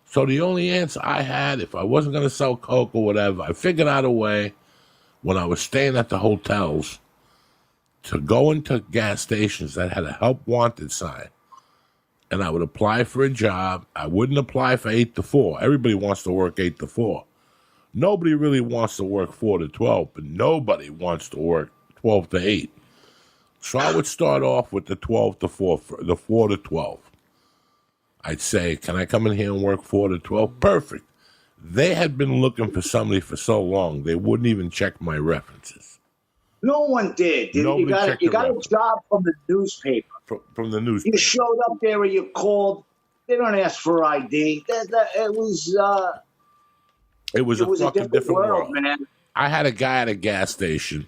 So the only answer I had, if I wasn't going to sell coke or whatever, I figured out a way when I was staying at the hotels to go into gas stations that had a help wanted sign. And I would apply for a job. I wouldn't apply for 8 to 4. Everybody wants to work 8 to 4. Nobody really wants to work 4 to 12, but nobody wants to work 12 to 8. So I would start off with the 12 to 4, the 4 to 12. I'd say, can I come in here and work 4 to 12? Perfect. They had been looking for somebody for so long, they wouldn't even check my references. No one did. You got a job from the newspaper. From the newspaper. You showed up there or you called. They don't ask for ID. It was a fucking different world, man. I had a guy at a gas station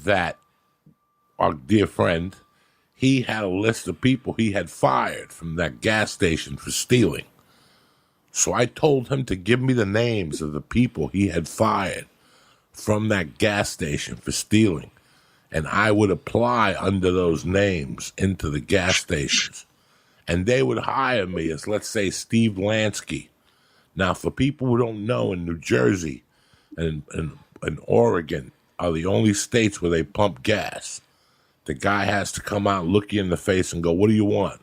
that, our dear friend, he had a list of people he had fired from that gas station for stealing. So I told him to give me the names of the people he had fired from that gas station for stealing. And I would apply under those names into the gas stations. And they would hire me as, let's say, Steve Lansky. Now, for people who don't know, in New Jersey and Oregon are the only states where they pump gas. The guy has to come out, look you in the face, and go, what do you want?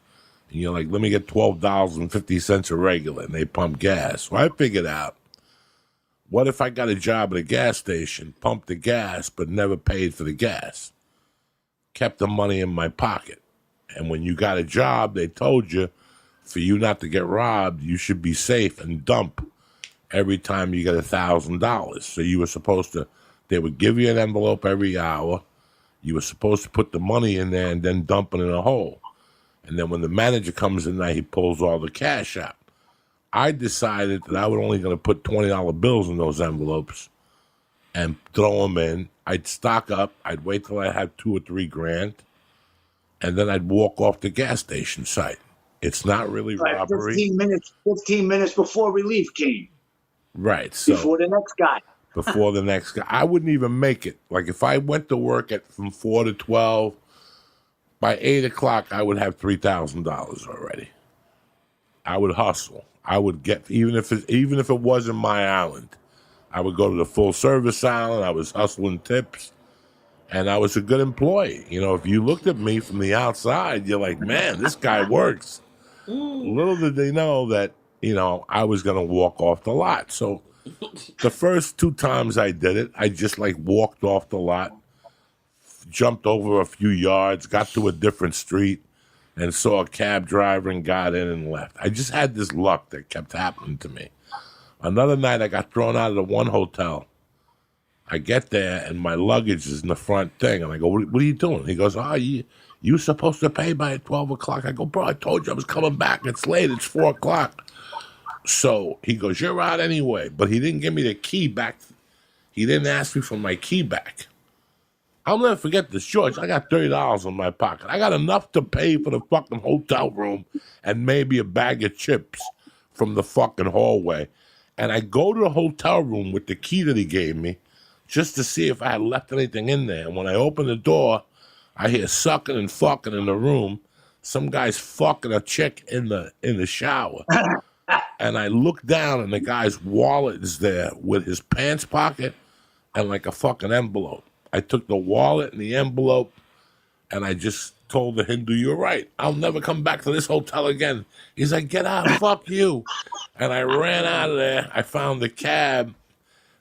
And you're like, let me get $12.50 a regular, and they pump gas. So I figured out, what if I got a job at a gas station, pumped the gas, but never paid for the gas? Kept the money in my pocket. And when you got a job, they told you, for you not to get robbed, you should be safe and dump every time you get $1,000. So you were supposed to, they would give you an envelope every hour. You were supposed to put the money in there and then dump it in a hole. And then when the manager comes in there, he pulls all the cash out. I decided that I was only going to put $20 bills in those envelopes and throw them in. I'd stock up. I'd wait till I had $2 or $3 grand. And then I'd walk off the gas station site. It's not really robbery. 15 minutes before relief came. Right. So before the next guy. Before the next guy. I wouldn't even make it. Like if I went to work from 4 to 12, by 8 o'clock, I would have $3,000 already. I would hustle. I would get, even if it wasn't my island, I would go to the full service island. I was hustling tips. And I was a good employee. You know, if you looked at me from the outside, you're like, man, this guy works. Little did they know that, you know, I was going to walk off the lot. So the first 2 times I did it, I just like walked off the lot, jumped over a few yards, got to a different street, and saw a cab driver and got in and left. I just had this luck that kept happening to me. Another night, I got thrown out of the one hotel. I get there, and my luggage is in the front thing. And I go, what are you doing? He goes, you were supposed to pay by 12 o'clock. I go, bro, I told you I was coming back. It's late. It's 4 o'clock. So he goes, you're out anyway. But he didn't give me the key back. He didn't ask me for my key back. I'll never forget this, George. I got $30 in my pocket. I got enough to pay for the fucking hotel room and maybe a bag of chips from the fucking hallway. And I go to the hotel room with the key that he gave me, just to see if I had left anything in there. And when I open the door, I hear sucking and fucking in the room. Some guy's fucking a chick in the shower. And I look down, and the guy's wallet is there with his pants pocket and like a fucking envelope. I took the wallet and the envelope, and I just told the Hindu, you're right. I'll never come back to this hotel again. He's like, get out, fuck you. And I ran out of there. I found the cab.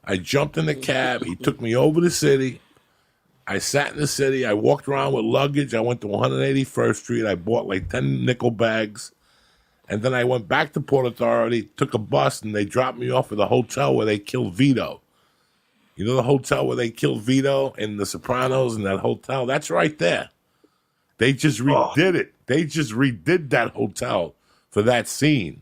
I jumped in the cab. He took me over the city. I sat in the city. I walked around with luggage. I went to 181st Street. I bought like 10 nickel bags. And then I went back to Port Authority, took a bus, and they dropped me off at the hotel where they killed Vito. You know the hotel where they killed Vito in The Sopranos, and that hotel? That's right there. They just redid it. They just redid that hotel for that scene.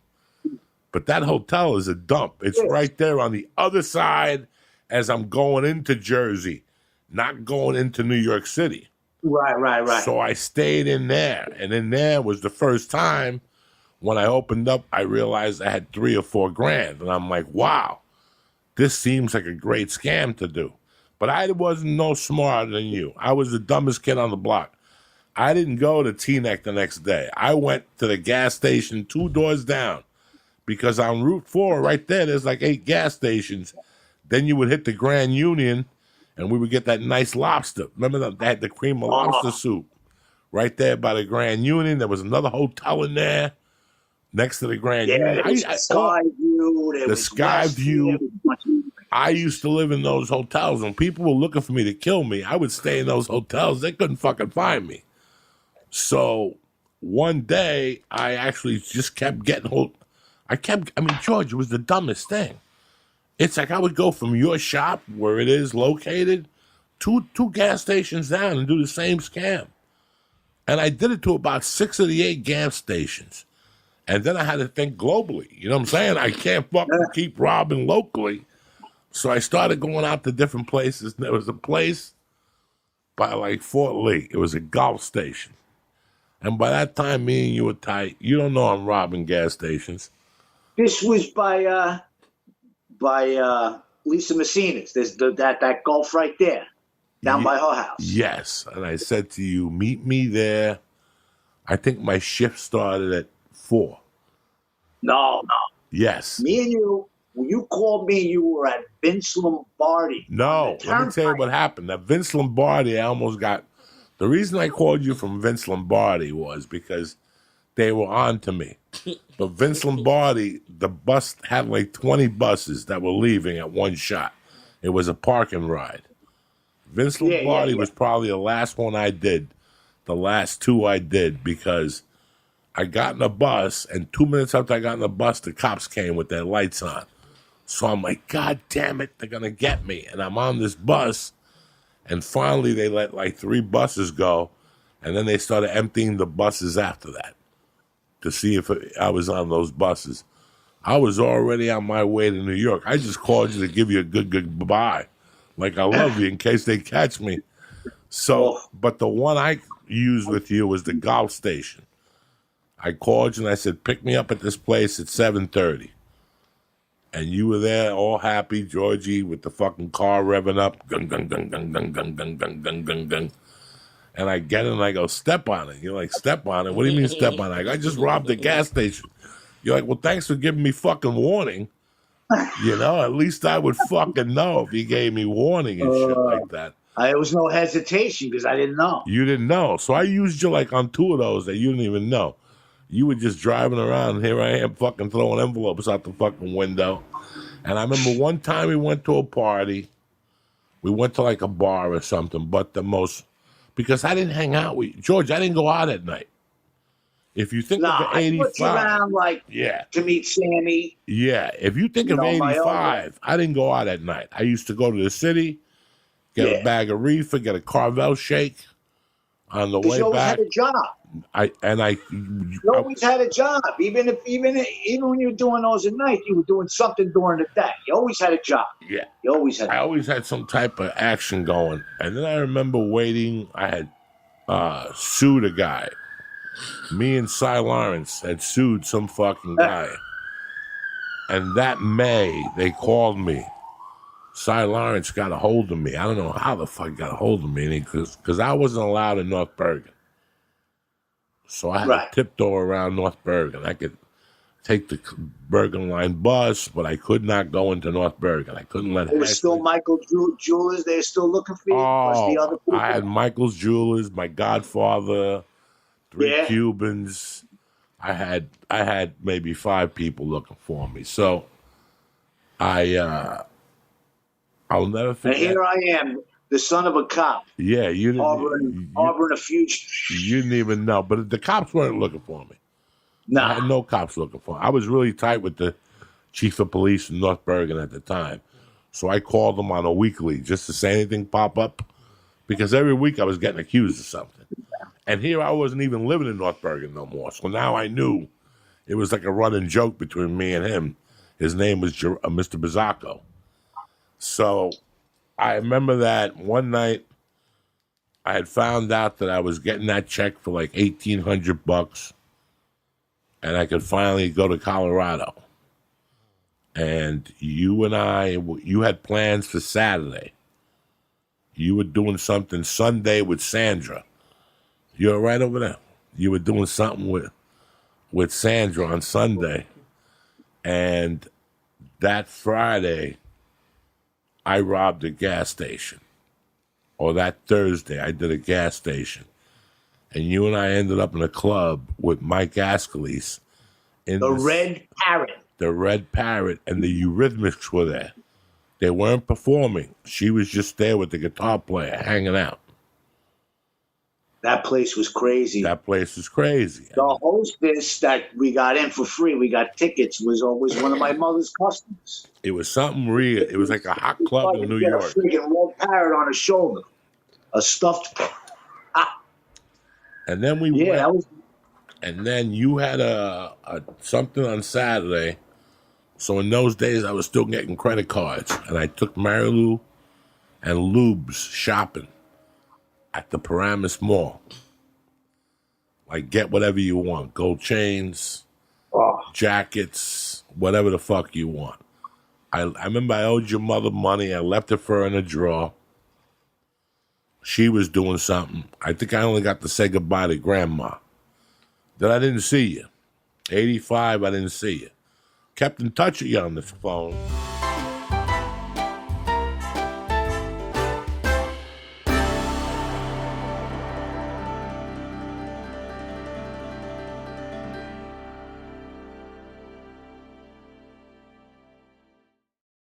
But that hotel is a dump. It's right there on the other side as I'm going into Jersey, not going into New York City. Right. So I stayed in there. And in there was the first time when I opened up, I realized I had $3 or $4 grand. And I'm like, wow, this seems like a great scam to do. But I wasn't no smarter than you. I was the dumbest kid on the block. I didn't go to Teaneck the next day. I went to the gas station 2 doors down, because on Route 4, right there's like 8 gas stations. Then you would hit the Grand Union, and we would get that nice lobster. Remember that they had the cream of lobster soup right there by the Grand Union. There was another hotel in there next to the Grand Union. There was Sky View. There the was Sky View. Westview. I used to live in those hotels, and people were looking for me to kill me. I would stay in those hotels. They couldn't fucking find me. So one day, I actually just kept getting George, it was the dumbest thing. It's like I would go from your shop, where it is located, two gas stations down and do the same scam. And I did it to about 6 of the 8 gas stations. And then I had to think globally. You know what I'm saying? I can't fucking keep robbing locally. So I started going out to different places. There was a place by like Fort Lee. It was a Gulf station. And by that time, me and you were tight. You don't know I'm robbing gas stations. This was by Lisa Messina's. There's that Gulf right there, down by her house. Yes. And I said to you, meet me there. I think my shift started at 4. No. Yes. Me and you, when you called me, you were at Vince Lombardi. No, let me tell you what happened. That Vince Lombardi, I almost got... The reason I called you from Vince Lombardi was because they were on to me. But Vince Lombardi, the bus had like 20 buses that were leaving at one shot. It was a parking ride. Vince Lombardi was probably the last one I did. The last 2 I did because I got in a bus, and 2 minutes after I got in the bus, the cops came with their lights on. So I'm like, God damn it, they're going to get me. And I'm on this bus, and finally they let like 3 buses go, and then they started emptying the buses after that to see if I was on those buses. I was already on my way to New York. I just called you to give you a good goodbye. Like, I love you in case they catch me. So, but the one I used with you was the Gulf station. I called you and I said, pick me up at this place at 7:30. And you were there all happy, Georgie, with the fucking car revving up. Gung, gung, gung, gung, gung, gung, gung, gung, gung, gung, gung. And I get it and I go, step on it. You're like, step on it? What do you mean step on it? I just robbed the gas station. You're like, well, thanks for giving me fucking warning. You know, at least I would fucking know if you gave me warning and shit like that. There was no hesitation because I didn't know. You didn't know. So I used you like on 2 of those that you didn't even know. You were just driving around, and here I am fucking throwing envelopes out the fucking window. And I remember one time we went to a party. We went to like a bar or something, but because I didn't hang out with George, I didn't go out at night. If you think of 85, I put you around to meet Sammy. Yeah, if you think of 85, I didn't go out at night. I used to go to the city, get a bag of reefer, get a Carvel shake on the way you always back. Had a job. You always had a job, even when you were doing those at night, you were doing something during the day. You always had a job. Yeah, you always had. I always had some type of action going, and then I remember waiting. I had sued a guy. Me and Cy Lawrence had sued some fucking guy, and that May they called me. Cy Lawrence got a hold of me. I don't know how the fuck he got a hold of me, because I wasn't allowed in North Bergen. So I had to tiptoe around North Bergen. I could take the Bergen Line bus, but I could not go into North Bergen. I couldn't let. It was still Michael Jewelers. They're still looking for you. Oh, the other people. I had Michael's Jewelers, my Godfather, 3 Cubans. I had maybe 5 people looking for me. So I'll never forget. And here I am, the son of a cop. Yeah, you didn't harboring a fugitive. You didn't even know, but the cops weren't looking for me. No, I had no cops looking for me. I was really tight with the chief of police in North Bergen at the time, so I called them on a weekly just to say anything pop up, because every week I was getting accused of something. And here I wasn't even living in North Bergen no more, so now I knew it was like a running joke between me and him. His name was Mr. Bizzacco. So I remember that one night I had found out that I was getting that check for like $1,800, and I could finally go to Colorado. And you had plans for Saturday. You were doing something Sunday with Sandra. You're right over there. You were doing something with Sandra on Sunday. And that Friday, I robbed a gas station. Or that Thursday, I did a gas station. And you and I ended up in a club with Mike Ascalise. The Red Parrot. The Red Parrot and the Eurythmics were there. They weren't performing. She was just there with the guitar player, hanging out. That place was crazy. That place was crazy. The hostess that we got in for free, we got tickets, was always one of my mother's customers. It was something real. It was like a hot club in New York. A freaking red parrot on her shoulder. A stuffed parrot. And then we went. And then you had a something on Saturday. So in those days, I was still getting credit cards. And I took Mary Lou and Lubes shopping at the Paramus Mall. Like, get whatever you want. Gold chains, jackets, whatever the fuck you want. I remember I owed your mother money. I left it for her in a drawer. She was doing something. I think I only got to say goodbye to Grandma. Then I didn't see you. 85, I didn't see you. Kept in touch with you on the phone.